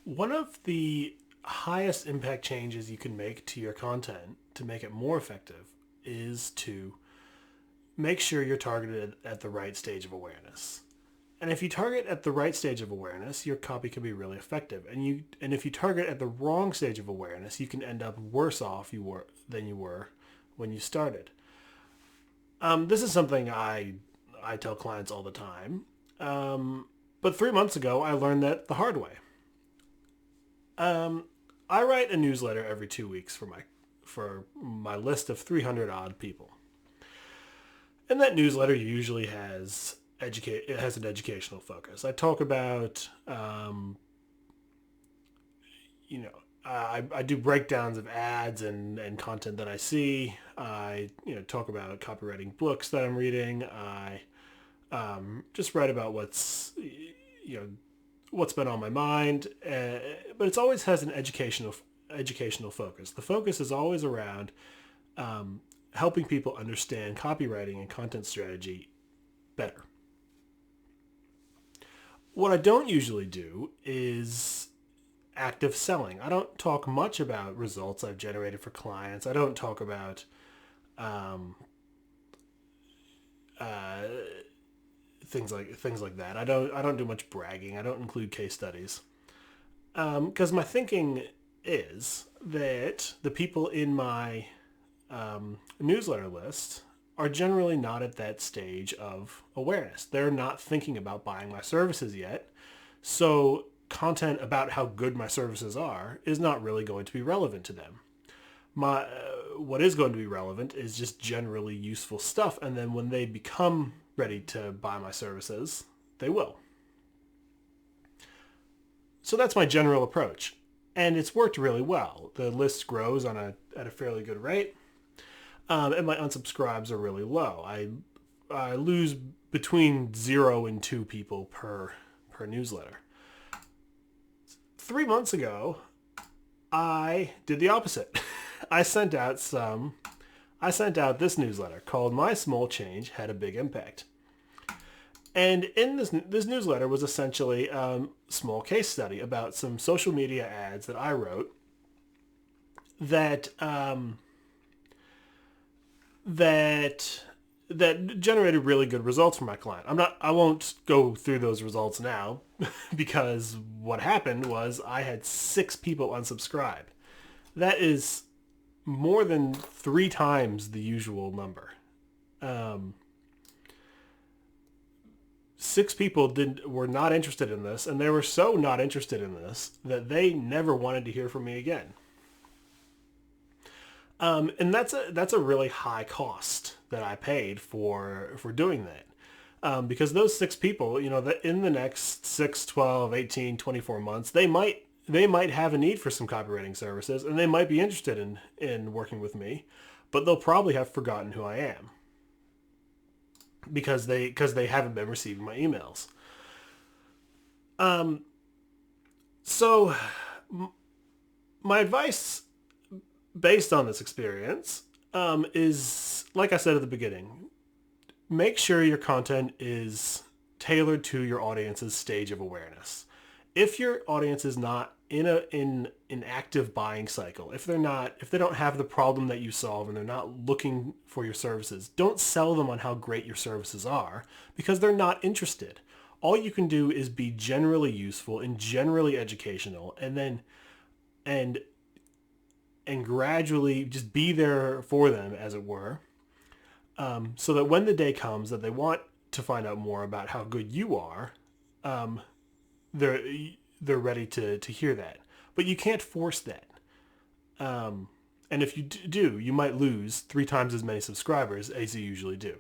One of the highest impact changes you can make to your content to make it more effective is to make sure you're targeted at the right stage of awareness. And if you target at the right stage of awareness, your copy can be really effective. And if you target at the wrong stage of awareness, you can end up worse off than you were when you started. This is something I tell clients all the time. But 3 months ago, I learned that the hard way. I write a newsletter every 2 weeks for my list of 300 odd people, and that newsletter usually has it has an educational focus. I talk about I do breakdowns of ads and content that I see. I talk about copywriting books that I'm reading. I just write about what's been on my mind, but it always has an educational focus. The focus is always around helping people understand copywriting and content strategy better. What I don't usually do is active selling. I don't talk much about results I've generated for clients. I don't talk about things like that. I don't do much bragging. I don't include case studies because my thinking is that the people in my newsletter list are generally not at that stage of awareness. They're not thinking about buying my services yet. So content about how good my services are is not really going to be relevant to them. What is going to be relevant is just generally useful stuff. And then when they become ready to buy my services, they will. So that's my general approach. And it's worked really well. The list grows at a fairly good rate. And my unsubscribes are really low. I lose between 0 and 2 people per newsletter. 3 months ago, I did the opposite. I sent out this newsletter called My Small Change Had a Big Impact. And in this newsletter was essentially a small case study about some social media ads that I wrote that generated really good results for my client. I won't go through those results now because what happened was I had 6 people unsubscribe. That is more than 3 times the usual number. 6 people were not interested in this, and they were so not interested in this that they never wanted to hear from me again. And that's a really high cost that I paid for doing that. Because those 6 people, that in the next 6, 12, 18, 24 months, they might have a need for some copywriting services, and they might be interested in working with me, but they'll probably have forgotten who I am because they haven't been receiving my emails. So my advice based on this experience is, like I said at the beginning, make sure your content is tailored to your audience's stage of awareness. If your audience is not in an active buying cycle, if they don't have the problem that you solve and they're not looking for your services, don't sell them on how great your services are because they're not interested. All you can do is be generally useful and generally educational, and gradually just be there for them, as it were, so that when the day comes that they want to find out more about how good you are, they're ready to hear that. But you can't force that. And if you do, you might lose 3 times as many subscribers as you usually do.